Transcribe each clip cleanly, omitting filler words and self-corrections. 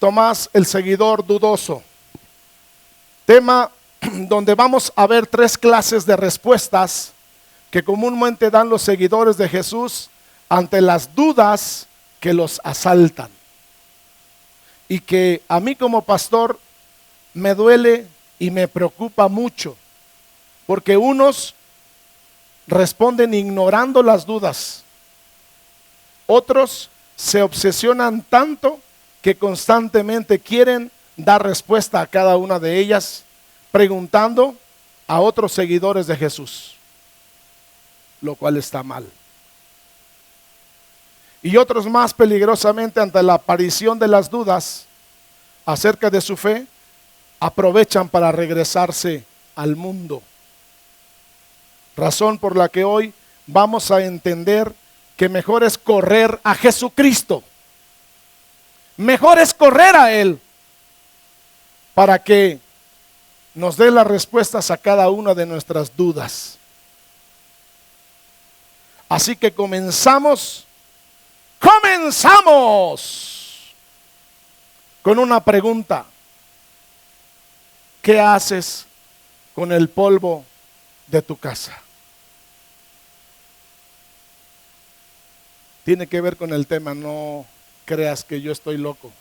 Tomás, el seguidor dudoso. Tema donde vamos a ver tres clases de respuestas que comúnmente dan los seguidores de Jesús ante las dudas que los asaltan. Y que a mí como pastor me duele y me preocupa mucho, porque unos responden ignorando las dudas, otros se obsesionan tanto que constantemente quieren dar respuesta a cada una de ellas, preguntando a otros seguidores de Jesús, lo cual está mal. Y otros más peligrosamente, ante la aparición de las dudas acerca de su fe, aprovechan para regresarse al mundo. Razón por la que hoy vamos a entender que mejor es correr a Jesucristo. Mejor es correr a Él para que nos dé las respuestas a cada una de nuestras dudas. Así que comenzamos con una pregunta. ¿Qué haces con el polvo de tu casa? Tiene que ver con el tema, no creas que yo estoy loco.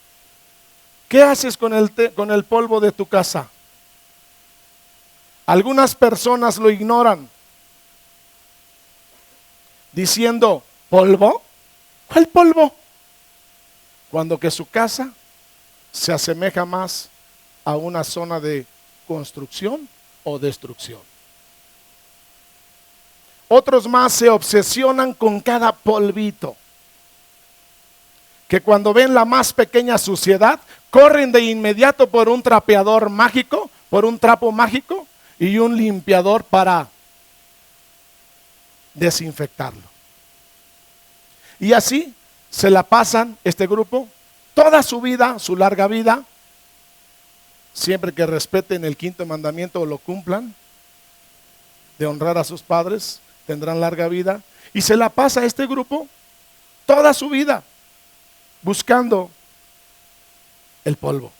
¿Qué haces con el polvo de tu casa? Algunas personas lo ignoran, diciendo, ¿polvo? ¿Cuál polvo? Cuando que su casa se asemeja más a una zona de construcción o destrucción. Otros más se obsesionan con cada polvito, que cuando ven la más pequeña suciedad, corren de inmediato por un trapeador mágico, por un trapo mágico y un limpiador para desinfectarlo. Y así se la pasan este grupo toda su vida, su larga vida, siempre que respeten el quinto mandamiento o lo cumplan, de honrar a sus padres, tendrán larga vida. Y se la pasa este grupo toda su vida buscando el polvo.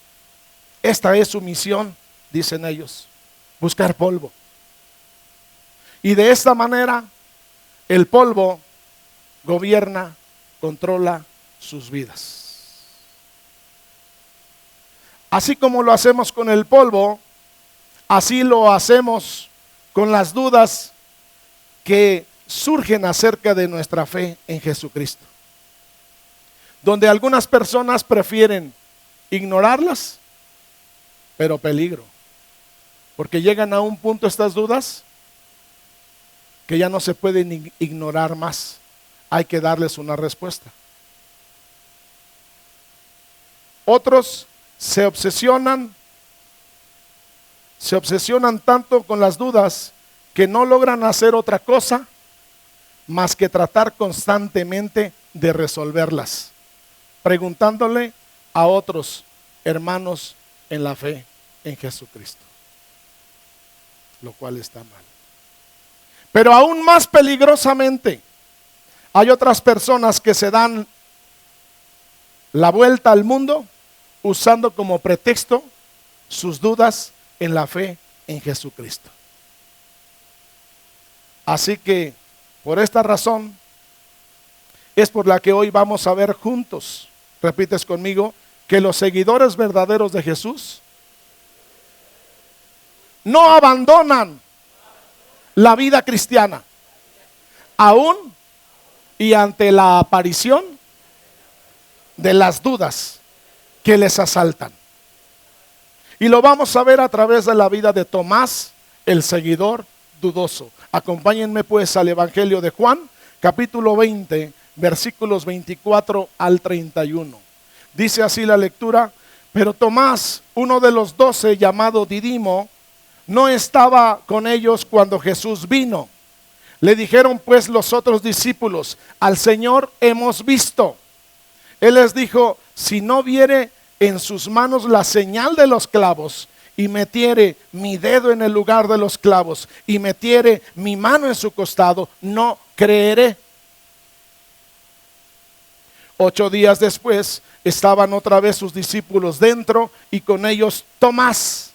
Esta es su misión, dicen ellos, buscar polvo. Y de esta manera el polvo gobierna, controla sus vidas. Así como lo hacemos con el polvo, así lo hacemos con las dudas que surgen acerca de nuestra fe en Jesucristo. Donde algunas personas prefieren ignorarlas, pero peligro, porque llegan a un punto estas dudas que ya no se pueden ignorar más. Hay que darles una respuesta. Otros se obsesionan tanto con las dudas que no logran hacer otra cosa más que tratar constantemente de resolverlas, preguntándole a otros hermanos en la fe en Jesucristo, lo cual está mal. Pero aún más peligrosamente, hay otras personas que se dan la vuelta al mundo usando como pretexto sus dudas en la fe en Jesucristo. Así que por esta razón es por la que hoy vamos a ver juntos, repites conmigo, que los seguidores verdaderos de Jesús no abandonan la vida cristiana, aún y ante la aparición de las dudas que les asaltan. Y lo vamos a ver a través de la vida de Tomás, el seguidor dudoso. Acompáñenme pues al Evangelio de Juan, capítulo 20, versículos 24 al 31. Dice así la lectura: pero Tomás, uno de los 12, llamado Didimo, no estaba con ellos cuando Jesús vino. Le dijeron pues los otros discípulos: al Señor hemos visto. Él les dijo: si no viere en sus manos la señal de los clavos, y metiere mi dedo en el lugar de los clavos, y metiere mi mano en su costado, no creeré. 8 días después estaban otra vez sus discípulos dentro y con ellos Tomás.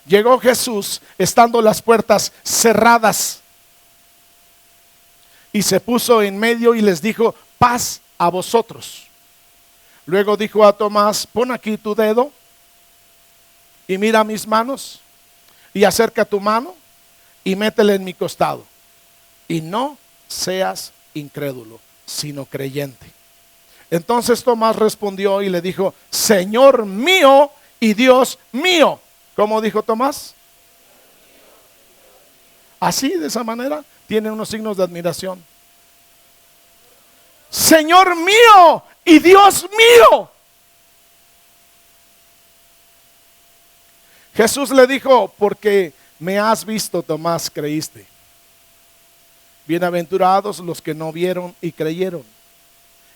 Llegó Jesús estando las puertas cerradas y se puso en medio y les dijo: paz a vosotros. Luego dijo a Tomás: pon aquí tu dedo y mira mis manos, y acerca tu mano y métele en mi costado, y no seas incrédulo, sino creyente. Entonces Tomás respondió y le dijo: Señor mío y Dios mío. ¿Cómo dijo Tomás? Así, de esa manera, tiene unos signos de admiración. Señor mío y Dios mío. Jesús le dijo: porque me has visto, Tomás, creíste. Bienaventurados los que no vieron y creyeron.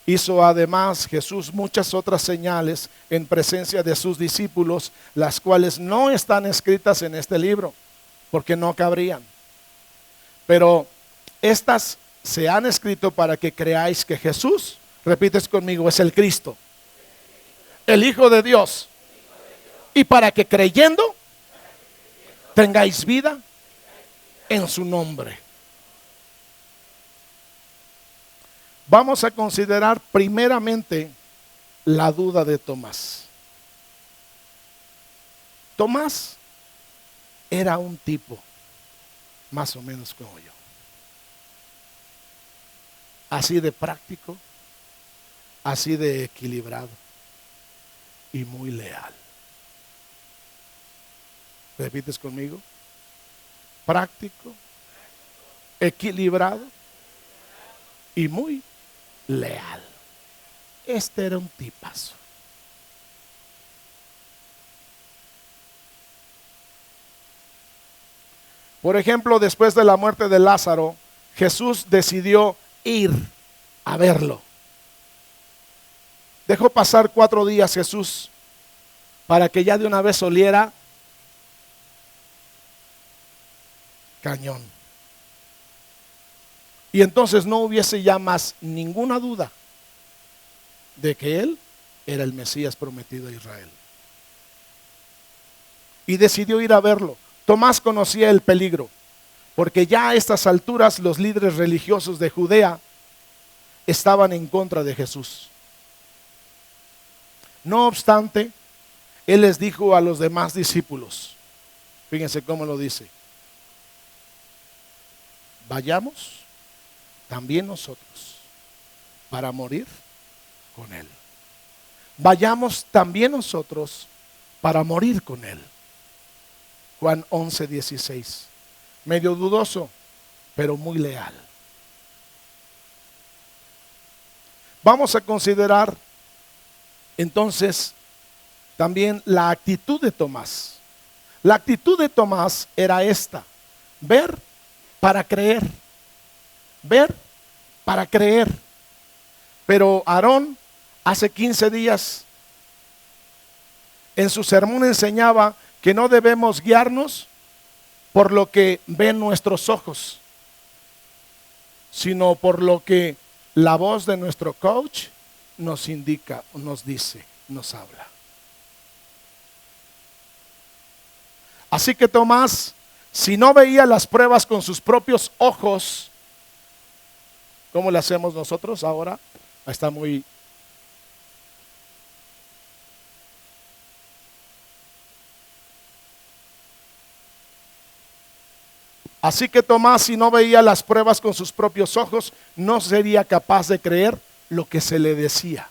Hizo además Jesús muchas otras señales en presencia de sus discípulos, las cuales no están escritas en este libro, porque no cabrían. Pero estas se han escrito para que creáis que Jesús, repites conmigo, es el Cristo, el Hijo de Dios, y para que creyendo tengáis vida en su nombre. Vamos a considerar primeramente la duda de Tomás. Tomás era un tipo más o menos como yo, así de práctico, así de equilibrado y muy leal. ¿Repites conmigo? Práctico, equilibrado y muy leal. Este era un tipazo. Por ejemplo, después de la muerte de Lázaro, Jesús decidió ir a verlo. Dejó pasar 4 días Jesús para que ya de una vez oliera cañón. Y entonces no hubiese ya más ninguna duda de que él era el Mesías prometido a Israel. Y decidió ir a verlo. Tomás conocía el peligro, porque ya a estas alturas los líderes religiosos de Judea estaban en contra de Jesús. No obstante, él les dijo a los demás discípulos, fíjense cómo lo dice: vayamos también nosotros para morir con él. Vayamos también nosotros para morir con él. Juan 11:16. Medio dudoso, pero muy leal. Vamos a considerar entonces también la actitud de Tomás. La actitud de Tomás era esta: ver para creer. Ver para creer. Pero Aarón hace 15 días en su sermón enseñaba que no debemos guiarnos por lo que ven nuestros ojos, sino por lo que la voz de nuestro coach nos indica, nos dice, nos habla. Así que Tomás, si no veía las pruebas con sus propios ojos, ¿cómo le hacemos nosotros ahora? Está muy... Así que Tomás, si no veía las pruebas con sus propios ojos, no sería capaz de creer lo que se le decía.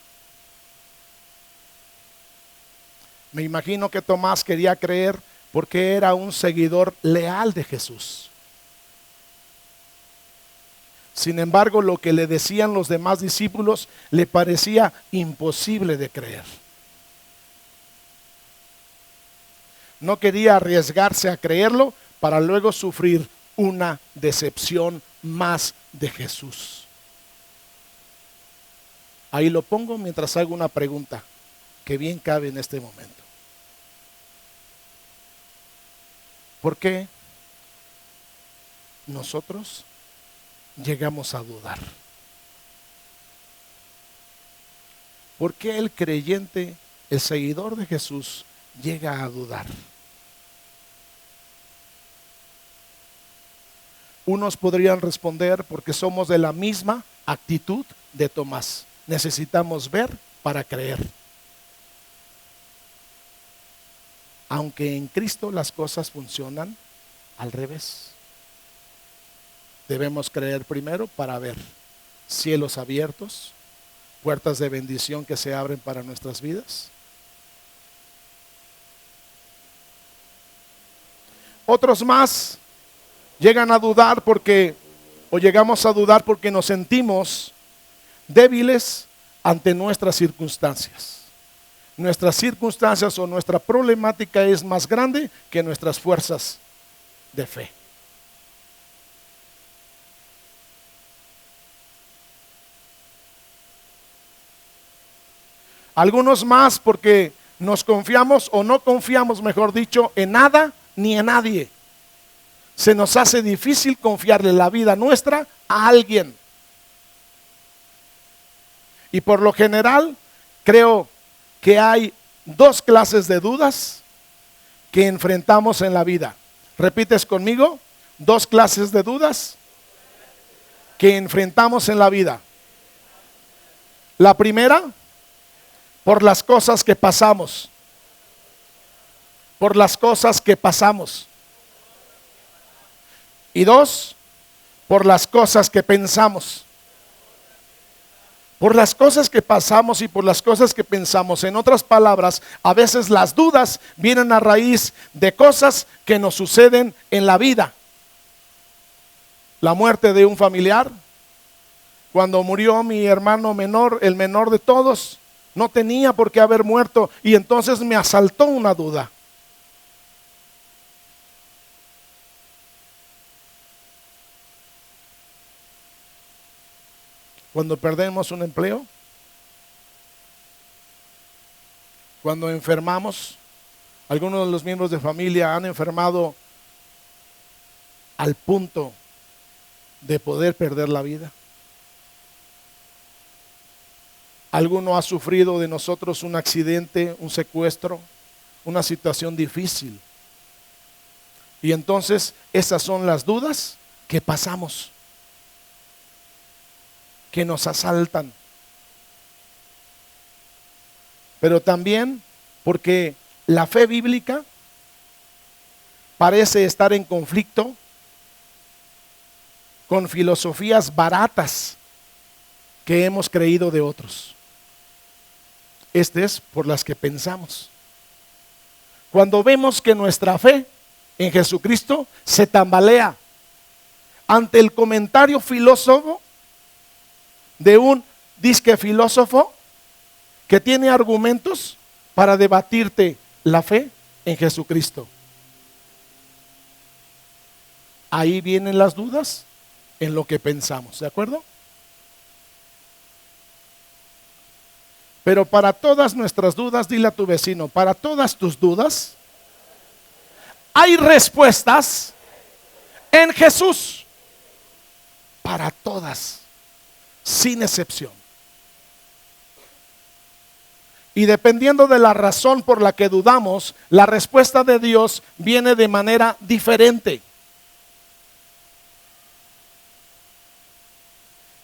Me imagino que Tomás quería creer porque era un seguidor leal de Jesús. Sin embargo, lo que le decían los demás discípulos le parecía imposible de creer. No quería arriesgarse a creerlo para luego sufrir una decepción más de Jesús. Ahí lo pongo mientras hago una pregunta que bien cabe en este momento. ¿Por qué nosotros llegamos a dudar? ¿Por qué el creyente, el seguidor de Jesús, llega a dudar? Unos podrían responder porque somos de la misma actitud de Tomás. Necesitamos ver para creer. Aunque en Cristo las cosas funcionan al revés. Debemos creer primero para ver cielos abiertos, puertas de bendición que se abren para nuestras vidas. Otros más llegan a dudar llegamos a dudar porque nos sentimos débiles ante nuestras circunstancias. Nuestras circunstancias o nuestra problemática es más grande que nuestras fuerzas de fe. Algunos más porque nos confiamos o no confiamos, mejor dicho, en nada ni en nadie. Se nos hace difícil confiarle la vida nuestra a alguien. Y por lo general, creo que hay dos clases de dudas que enfrentamos en la vida. ¿Repites conmigo? Dos clases de dudas que enfrentamos en la vida. La primera, por las cosas que pasamos. Por las cosas que pasamos. Y dos, por las cosas que pensamos. Por las cosas que pasamos y por las cosas que pensamos. En otras palabras, a veces las dudas vienen a raíz de cosas que nos suceden en la vida. La muerte de un familiar. Cuando murió mi hermano menor, el menor de todos, no tenía por qué haber muerto y entonces me asaltó una duda. Cuando perdemos un empleo, cuando enfermamos, algunos de los miembros de familia han enfermado al punto de poder perder la vida. Alguno ha sufrido de nosotros un accidente, un secuestro, una situación difícil. Y entonces esas son las dudas que pasamos, que nos asaltan. Pero también porque la fe bíblica parece estar en conflicto con filosofías baratas que hemos creído de otros. Este es por las que pensamos. Cuando vemos que nuestra fe en Jesucristo se tambalea ante el comentario filósofo de un disque filósofo que tiene argumentos para debatirte la fe en Jesucristo. Ahí vienen las dudas en lo que pensamos, ¿de acuerdo? Pero para todas nuestras dudas, dile a tu vecino, para todas tus dudas, hay respuestas en Jesús. Para todas, sin excepción. Y dependiendo de la razón por la que dudamos, la respuesta de Dios viene de manera diferente.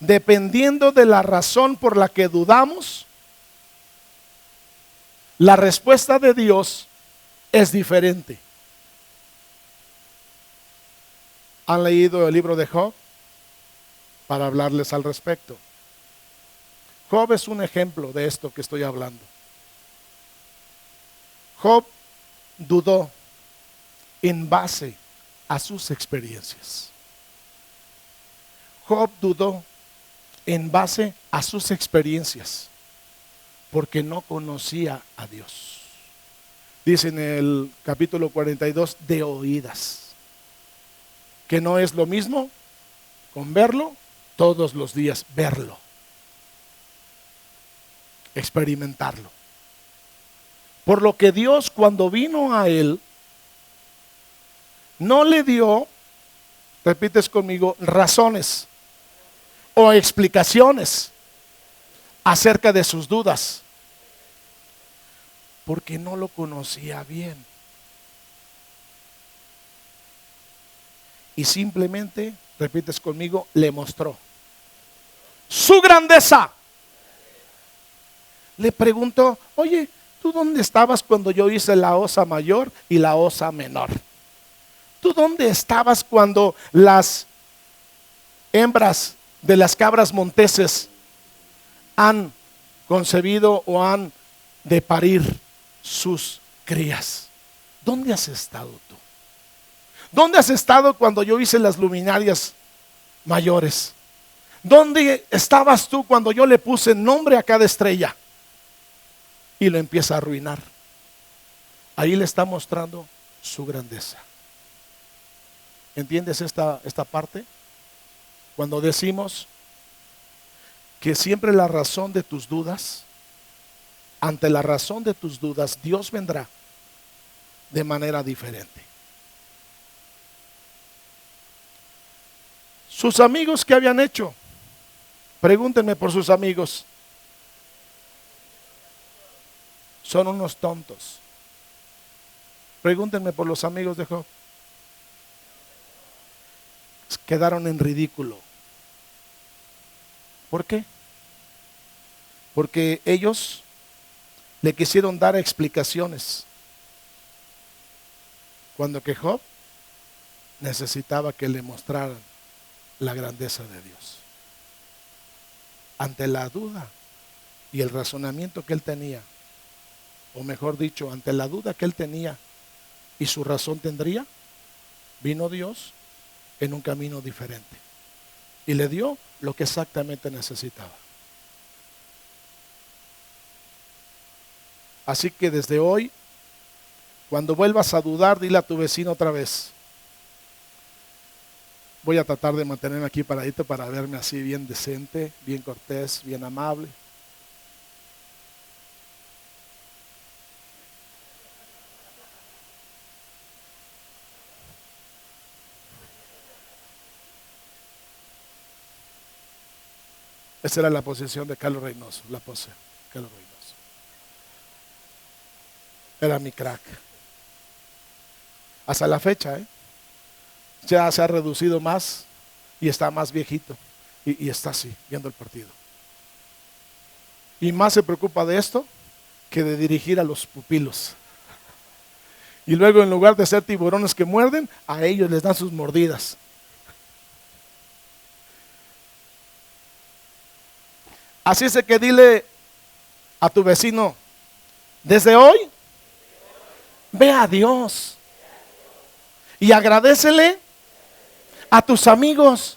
Dependiendo de la razón por la que dudamos, la respuesta de Dios es diferente. ¿Han leído el libro de Job? Para hablarles al respecto. Job es un ejemplo de esto que estoy hablando. Job dudó en base a sus experiencias. Job dudó en base a sus experiencias, porque no conocía a Dios. Dice en el capítulo 42, de oídas, que no es lo mismo con verlo todos los días, verlo, experimentarlo. Por lo que Dios, cuando vino a él, no le dio, repites conmigo, razones o explicaciones acerca de sus dudas. porque no lo conocía bien. Y simplemente, repites conmigo, le mostró su grandeza. Le preguntó, oye, ¿tú dónde estabas cuando yo hice la osa mayor y la osa menor? ¿Tú dónde estabas cuando las hembras de las cabras monteses han concebido o han de parir sus crías? ¿Dónde has estado tú? ¿Dónde has estado cuando yo hice las luminarias mayores? ¿Dónde estabas tú cuando yo le puse nombre a cada estrella? Y lo empieza a arruinar. Ahí le está mostrando su grandeza. ¿Entiendes esta parte? Cuando decimos que siempre la razón de tus dudas, ante la razón de tus dudas, Dios vendrá de manera diferente. Sus amigos, ¿qué habían hecho? Pregúntenme por sus amigos. Son unos tontos. Pregúntenme por los amigos de Job. Quedaron en ridículo. ¿Por qué? Porque ellos le quisieron dar explicaciones, cuando que Job necesitaba que le mostraran la grandeza de Dios. Ante la duda y el razonamiento que él tenía, o mejor dicho, ante la duda que él tenía y su razón tendría, vino Dios en un camino diferente y le dio lo que exactamente necesitaba. Así que desde hoy, cuando vuelvas a dudar, dile a tu vecino otra vez. Voy a tratar de mantenerme aquí paradito para verme así bien decente, bien cortés, bien amable. Esa era la posición de Carlos Reynoso, la pose, Carlos Reynoso. Era mi crack. Hasta la fecha, ya se ha reducido más y está más viejito y está así, viendo el partido. Y más se preocupa de esto que de dirigir a los pupilos. Y luego, en lugar de ser tiburones que muerden, a ellos les dan sus mordidas. Así es que dile a tu vecino, desde hoy, ve a Dios y agradécele a tus amigos,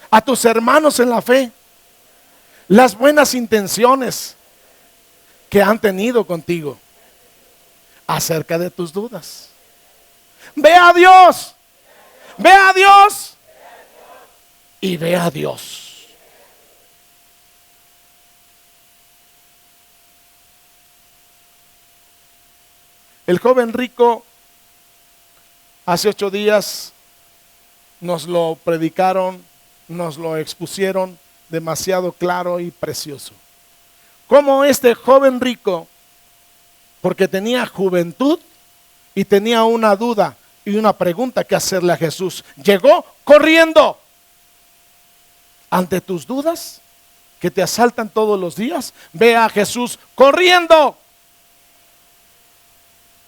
a tus hermanos en la fe, las buenas intenciones que han tenido contigo acerca de tus dudas. Ve a Dios, ve a Dios y ve a Dios. El joven rico, hace 8 días nos lo predicaron, nos lo expusieron demasiado claro y precioso. Cómo este joven rico, porque tenía juventud y tenía una duda y una pregunta que hacerle a Jesús, llegó corriendo. Ante tus dudas que te asaltan todos los días, ve a Jesús corriendo.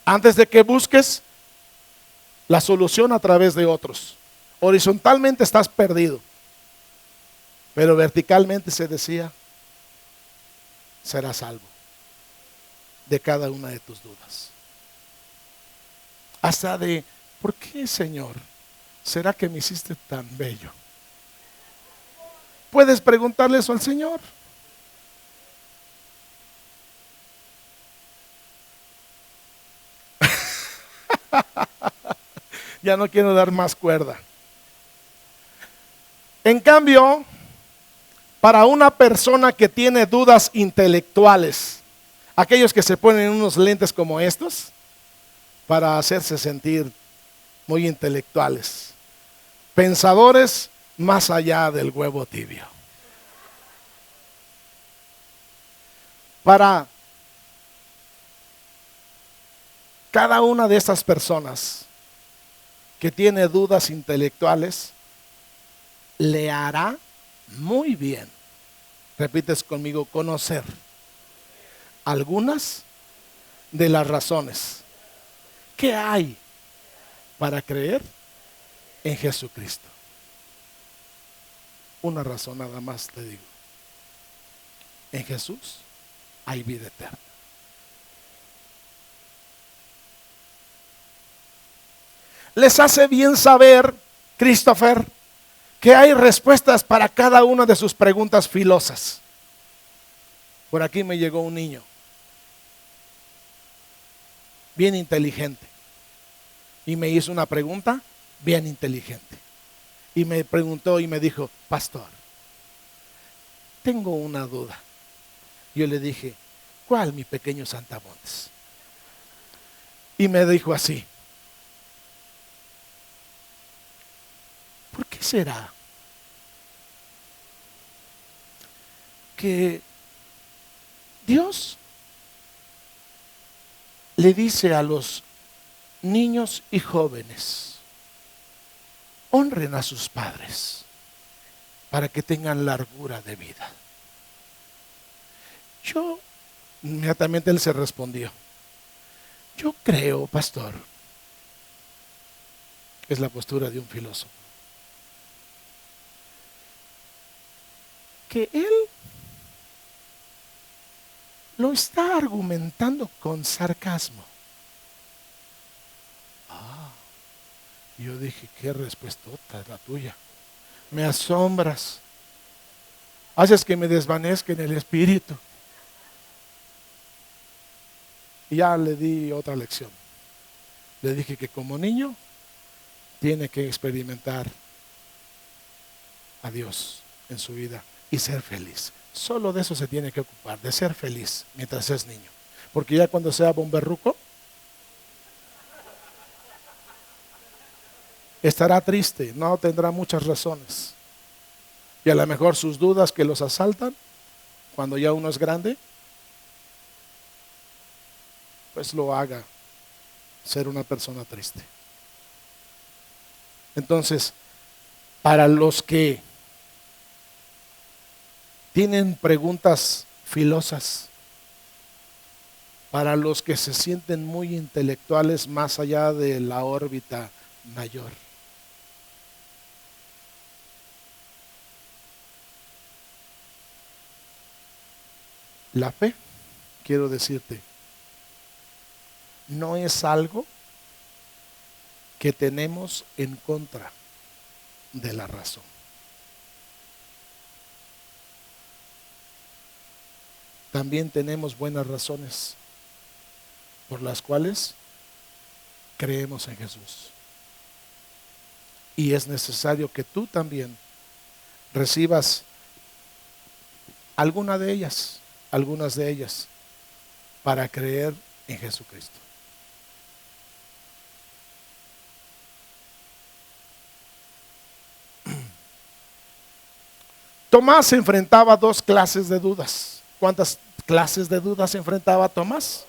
Antes de que busques la solución a través de otros. Horizontalmente estás perdido, pero verticalmente se decía, serás salvo de cada una de tus dudas. Hasta de, ¿por qué, Señor? ¿Será que me hiciste tan bello? Puedes preguntarle eso al Señor. Ya no quiero dar más cuerda. En cambio, para una persona que tiene dudas intelectuales, aquellos que se ponen unos lentes como estos, para hacerse sentir muy intelectuales, pensadores más allá del huevo tibio. Para Cada una de estas personas que tiene dudas intelectuales le hará muy bien, repites conmigo, conocer algunas de las razones que hay para creer en Jesucristo. Una razón nada más te digo: en Jesús hay vida eterna. Les hace bien saber, Christopher, que hay respuestas para cada una de sus preguntas filosas. Por aquí me llegó un niño, bien inteligente, y me hizo una pregunta bien inteligente. Y me preguntó y me dijo: pastor, tengo una duda. Yo le dije: ¿cuál, mi pequeño Santamontes? Y me dijo así: ¿por qué será que Dios le dice a los niños y jóvenes: honren a sus padres para que tengan largura de vida? Yo, inmediatamente él se respondió: yo creo, pastor, es la postura de un filósofo, que él lo está argumentando con sarcasmo. Yo dije: qué respuestota es la tuya, me asombras, haces que me desvanezca en el espíritu. Y ya le di otra lección. Le dije que como niño tiene que experimentar a Dios en su vida y ser feliz. Solo de eso se tiene que ocupar, de ser feliz mientras es niño. Porque ya cuando sea bomberruco, estará triste, no tendrá muchas razones. Y a lo mejor sus dudas que los asaltan cuando ya uno es grande, pues lo haga ser una persona triste. Entonces, para los que tienen preguntas filosas, para los que se sienten muy intelectuales más allá de la órbita mayor, la fe, quiero decirte, no es algo que tenemos en contra de la razón. También tenemos buenas razones por las cuales creemos en Jesús. Y es necesario que tú también recibas algunas de ellas, para creer en Jesucristo. Tomás enfrentaba dos clases de dudas. ¿Cuántas clases de dudas enfrentaba Tomás?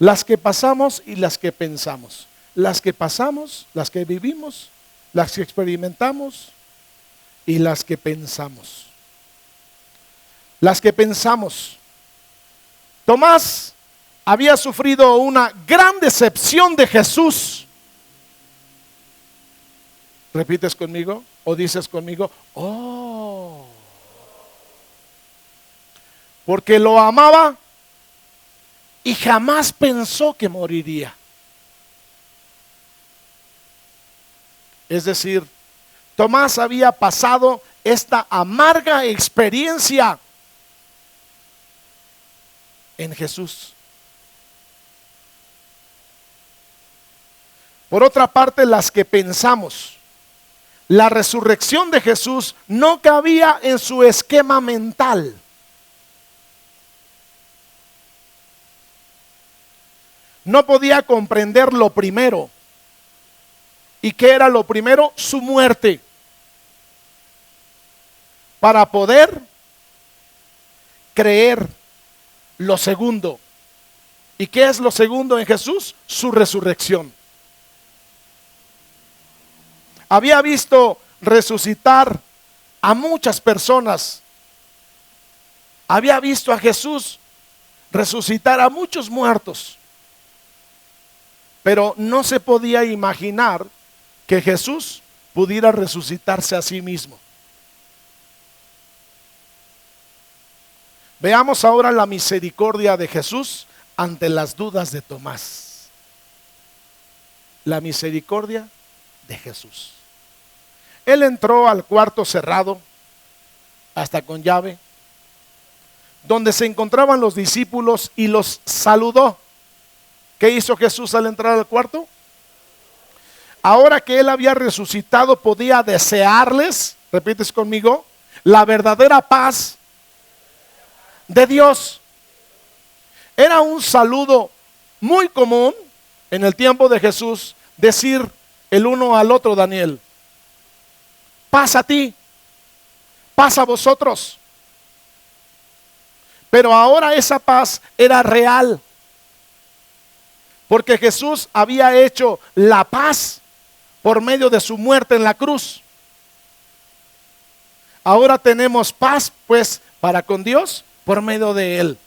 Las que pasamos y las que pensamos. Las que pasamos, las que vivimos, las que experimentamos y las que pensamos. Las que pensamos. Tomás había sufrido una gran decepción de Jesús. ¿Repites conmigo o dices conmigo? Oh. Porque lo amaba y jamás pensó que moriría. Es decir, Tomás había pasado esta amarga experiencia en Jesús. Por otra parte, las que pensamos, la resurrección de Jesús no cabía en su esquema mental. No podía comprender lo primero. ¿Y qué era lo primero? Su muerte. Para poder creer lo segundo, ¿Y qué es lo segundo en Jesús? Su resurrección. Había visto resucitar a muchas personas. Había visto a Jesús resucitar a muchos muertos. Pero no se podía imaginar que Jesús pudiera resucitarse a sí mismo. Veamos ahora la misericordia de Jesús ante las dudas de Tomás. La misericordia de Jesús. Él entró al cuarto cerrado, hasta con llave, donde se encontraban los discípulos y los saludó. ¿Qué hizo Jesús al entrar al cuarto? Ahora que él había resucitado, podía desearles, repites conmigo, la verdadera paz de Dios. Era un saludo muy común en el tiempo de Jesús decir el uno al otro, Daniel, paz a ti, paz a vosotros. Pero ahora esa paz era real, porque Jesús había hecho la paz por medio de su muerte en la cruz. Ahora tenemos paz pues para con Dios por medio de Él.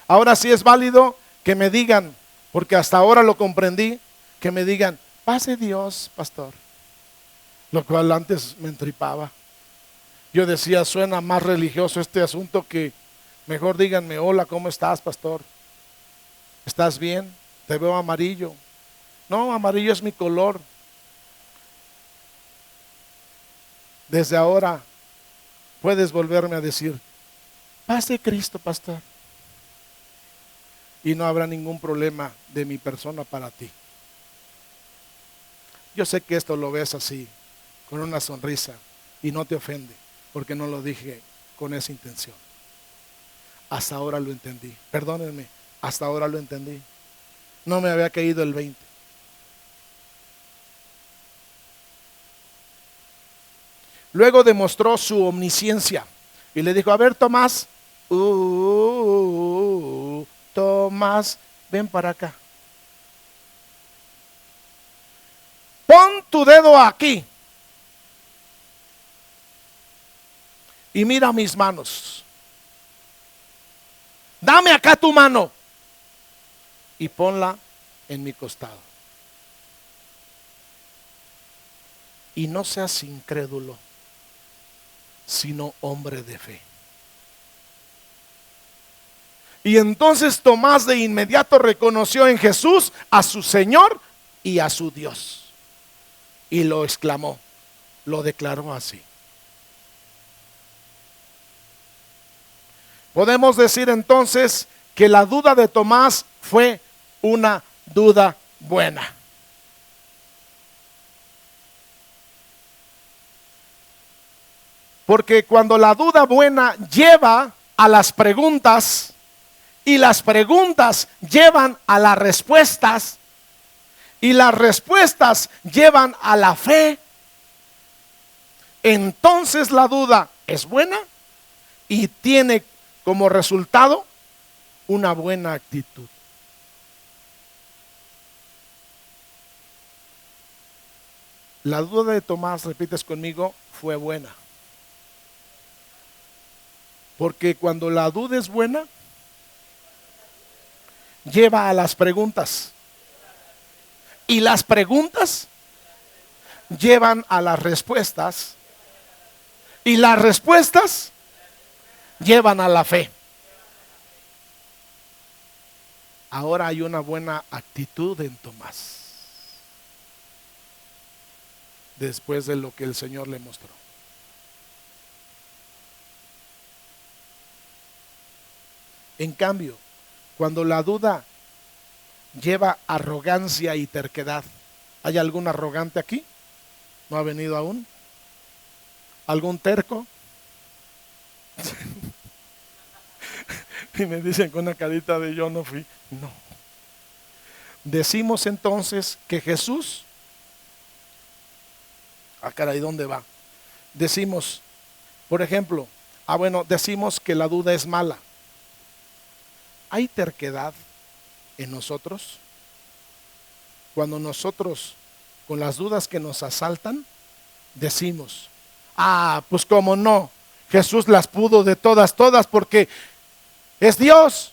Ahora sí es válido que me digan, porque hasta ahora lo comprendí, que me digan, paz de Dios, pastor. Lo cual antes me entripaba. Yo decía, suena más religioso este asunto que mejor díganme, hola, ¿cómo estás, pastor? ¿Estás bien? Te veo amarillo. No, amarillo es mi color. Desde ahora puedes volverme a decir, paz de Cristo, pastor. Y no habrá ningún problema de mi persona para ti. Yo sé que esto lo ves así, con una sonrisa, y no te ofende, porque no lo dije con esa intención. Hasta ahora lo entendí. Perdónenme, hasta ahora lo entendí. No me había caído el 20. Luego demostró su omnisciencia y le dijo, a ver, Tomás, Tomás, ven para acá. Pon tu dedo aquí y mira mis manos. Dame acá tu mano y ponla en mi costado. Y no seas incrédulo, sino hombre de fe. Y entonces Tomás de inmediato reconoció en Jesús a su Señor y a su Dios. Y lo exclamó, lo declaró así. Podemos decir entonces que la duda de Tomás fue una duda buena. Porque cuando la duda buena lleva a las preguntas y las preguntas llevan a las respuestas y las respuestas llevan a la fe, entonces la duda es buena y tiene como resultado una buena actitud. La duda de Tomás, repites conmigo, fue buena. Porque cuando la duda es buena, lleva a las preguntas. Y las preguntas llevan a las respuestas. Y las respuestas llevan a la fe. Ahora hay una buena actitud en Tomás, después de lo que el Señor le mostró. En cambio, cuando la duda lleva arrogancia y terquedad, ¿hay algún arrogante aquí? ¿No ha venido aún? ¿Algún terco? Y me dicen con una carita de yo no fui. No. Decimos entonces que Jesús, caray, ¿dónde va? Decimos, por ejemplo, decimos que la duda es mala. ¿Hay terquedad en nosotros? Cuando nosotros, con las dudas que nos asaltan, decimos, pues cómo no, Jesús las pudo de todas porque es Dios.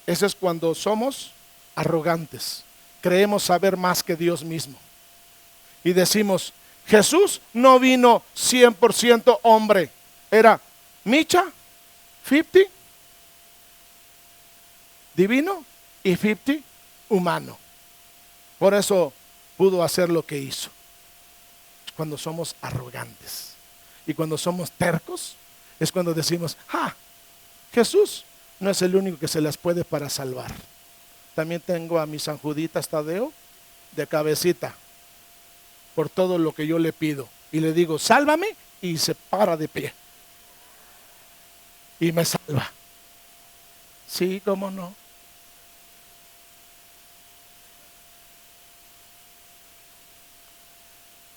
Eso es cuando somos arrogantes, creemos saber más que Dios mismo. Y decimos, Jesús no vino 100% hombre, era Micha, 50, divino, y 50, humano. Por eso pudo hacer lo que hizo. Cuando somos arrogantes y cuando somos tercos, es cuando decimos, Jesús no es el único que se las puede para salvar. También tengo a mi San Juditas Tadeo de cabecita por todo lo que yo le pido. Y le digo, sálvame, y se para de pie. Y me salva. Sí, cómo no.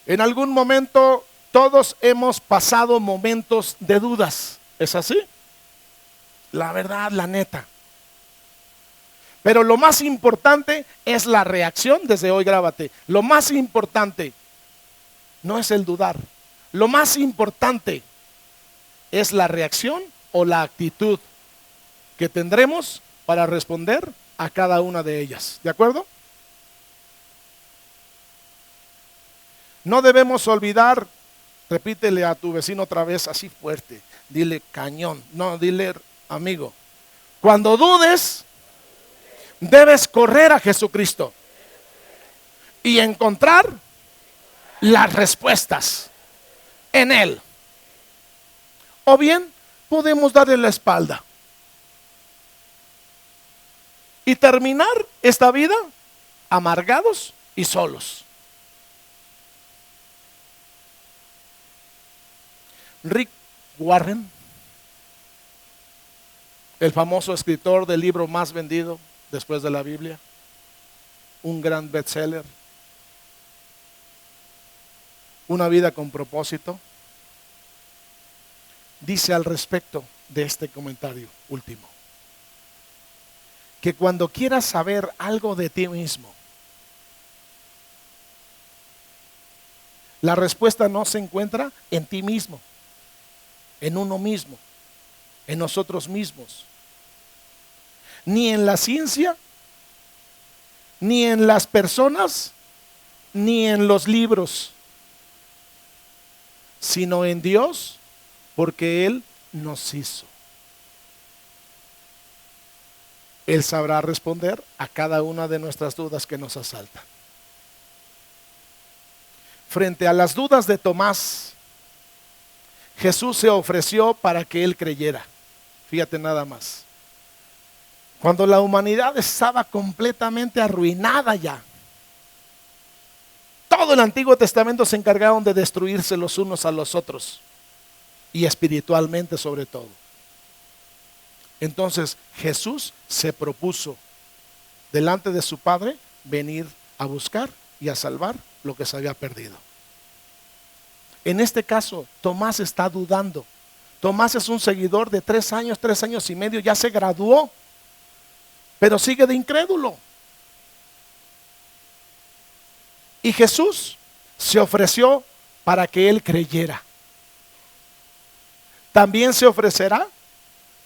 En algún momento todos hemos pasado momentos de dudas. ¿Es así? La verdad, la neta. Pero lo más importante es la reacción. Desde hoy grábate. Lo más importante no es el dudar. Lo más importante es la reacción o la actitud que tendremos para responder a cada una de ellas. ¿De acuerdo? No debemos olvidar, repítele a tu vecino otra vez así fuerte, dile cañón, no, dile amigo. Cuando dudes, debes correr a Jesucristo y encontrar las respuestas en Él. O bien, podemos darle la espalda y terminar esta vida amargados y solos. Rick Warren, el famoso escritor del libro más vendido después de la Biblia, un gran bestseller, Una vida con propósito, dice al respecto de este comentario último, que cuando quieras saber algo de ti mismo, la respuesta no se encuentra en ti mismo, en uno mismo, en nosotros mismos, ni en la ciencia, ni en las personas, ni en los libros, sino en Dios, porque Él nos hizo. Él sabrá responder a cada una de nuestras dudas que nos asaltan. Frente a las dudas de Tomás, Jesús se ofreció para que él creyera. Fíjate nada más. Cuando la humanidad estaba completamente arruinada ya, todo el Antiguo Testamento se encargaron de destruirse los unos a los otros, y espiritualmente sobre todo. Entonces Jesús se propuso delante de su Padre venir a buscar y a salvar lo que se había perdido. En este caso, Tomás está dudando. Tomás es un seguidor de 3 años y medio, ya se graduó, pero sigue de incrédulo. Y Jesús se ofreció para que él creyera. También se ofrecerá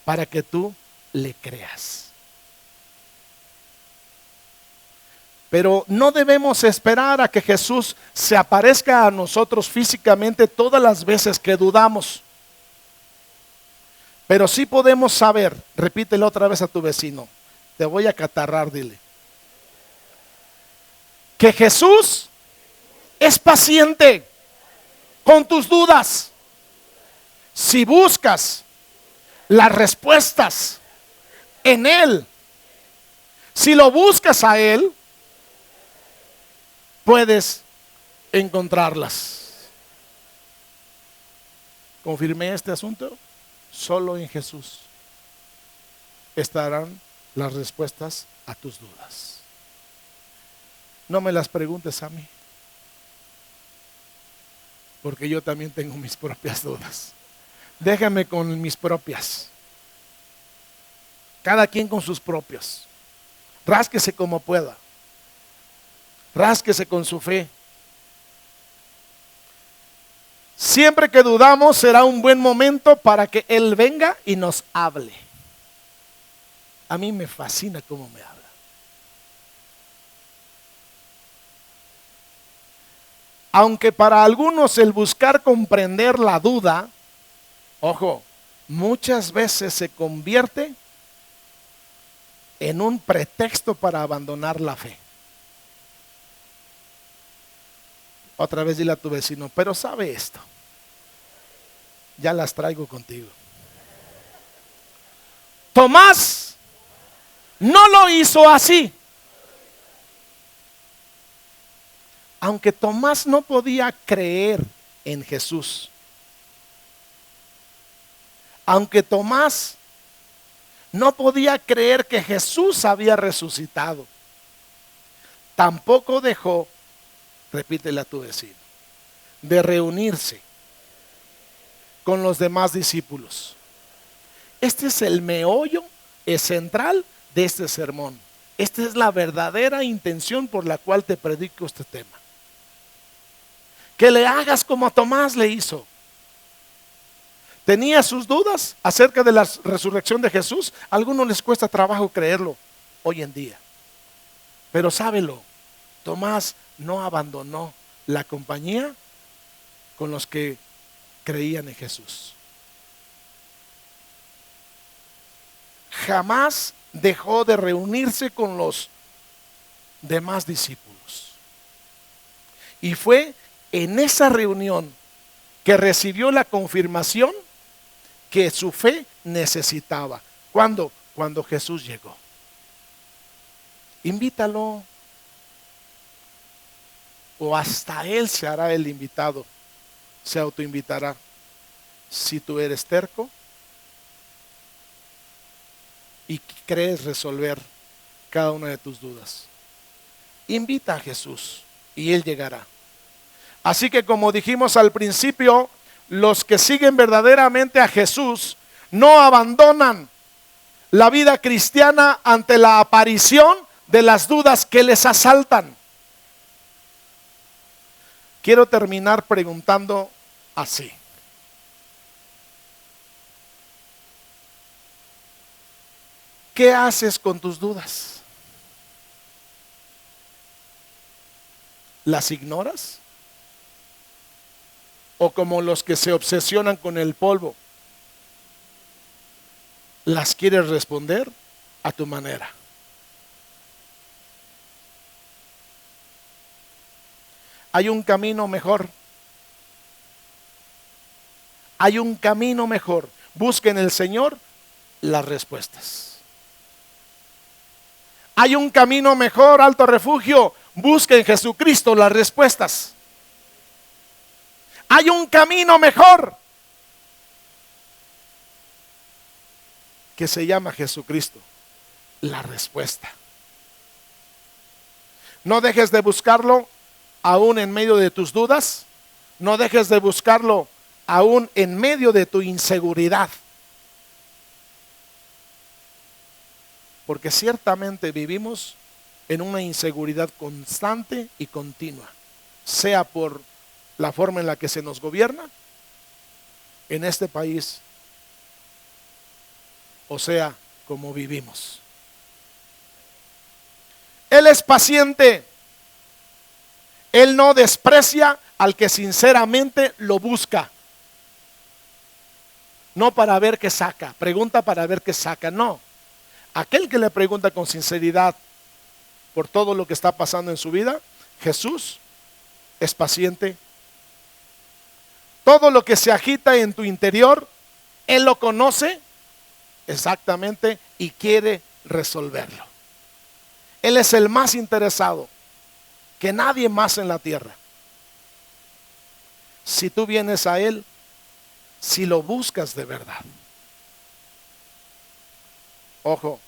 para que tú le creas. Pero no debemos esperar a que Jesús se aparezca a nosotros físicamente todas las veces que dudamos. Pero sí podemos saber, repítelo otra vez a tu vecino, te voy a catarrar, dile, que Jesús es paciente con tus dudas. Si buscas las respuestas en Él, si lo buscas a Él, puedes encontrarlas. Confirmé este asunto. Solo en Jesús estarán las respuestas a tus dudas. No me las preguntes a mí, porque yo también tengo mis propias dudas. Déjame con mis propias. cada quien con sus propios. Rásquese como pueda. Rásquese con su fe. Siempre que dudamos será un buen momento para que Él venga y nos hable. A mí me fascina cómo me habla. Aunque para algunos el buscar comprender la duda, ojo, muchas veces se convierte en un pretexto para abandonar la fe. Otra vez dile a tu vecino, pero sabe esto, ya las traigo contigo. Tomás no lo hizo así. Aunque Tomás no podía creer en Jesús, aunque Tomás no podía creer que Jesús había resucitado, tampoco dejó, repítele a tu vecino, de reunirse con los demás discípulos. Este es el meollo central de este sermón. Esta es la verdadera intención por la cual te predico este tema. Que le hagas como Tomás le hizo. Tenía sus dudas acerca de la resurrección de Jesús. A algunos les cuesta trabajo creerlo hoy en día. Pero sábelo, Tomás no abandonó la compañía con los que creían en Jesús. Jamás dejó de reunirse con los demás discípulos. Y fue en esa reunión que recibió la confirmación que su fe necesitaba. ¿Cuándo? Cuando Jesús llegó. Invítalo. O hasta Él se hará el invitado. Se autoinvitará. Si tú eres terco y crees resolver cada una de tus dudas, invita a Jesús y Él llegará. Así que, como dijimos al principio, los que siguen verdaderamente a Jesús no abandonan la vida cristiana ante la aparición de las dudas que les asaltan. Quiero terminar preguntando así: ¿qué haces con tus dudas? ¿Las ignoras? ¿O como los que se obsesionan con el polvo, las quieres responder a tu manera? Hay un camino mejor. Hay un camino mejor. Busca en el Señor las respuestas. Hay un camino mejor, Alto Refugio. Busca en Jesucristo las respuestas. Hay un camino mejor que se llama Jesucristo, la respuesta. No dejes de buscarlo aún en medio de tus dudas. No dejes de buscarlo aún en medio de tu inseguridad. Porque ciertamente vivimos en una inseguridad constante y continua, sea por la forma en la que se nos gobierna en este país, o sea, como vivimos. Él es paciente. Él no desprecia al que sinceramente lo busca. No para ver qué saca, pregunta para ver qué saca, no. Aquel que le pregunta con sinceridad por todo lo que está pasando en su vida, Jesús es paciente. Todo lo que se agita en tu interior, Él lo conoce exactamente y quiere resolverlo. Él es el más interesado que nadie más en la tierra. Si tú vienes a Él, si lo buscas de verdad. Ojo,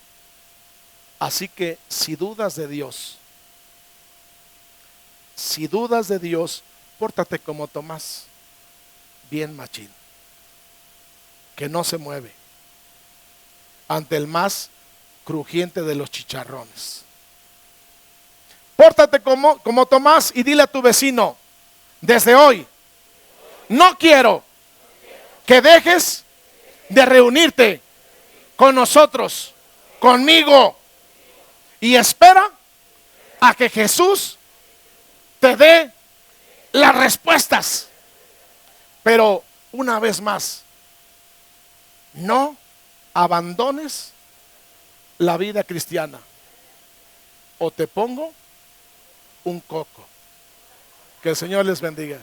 así que si dudas de Dios, pórtate como Tomás, bien machín, que no se mueve ante el más crujiente de los chicharrones. Pórtate como Tomás y dile a tu vecino: desde hoy no quiero que dejes de reunirte con nosotros, conmigo, y espera a que Jesús te dé las respuestas. Pero una vez más, no abandones la vida cristiana, o te pongo un coco. Que el Señor les bendiga.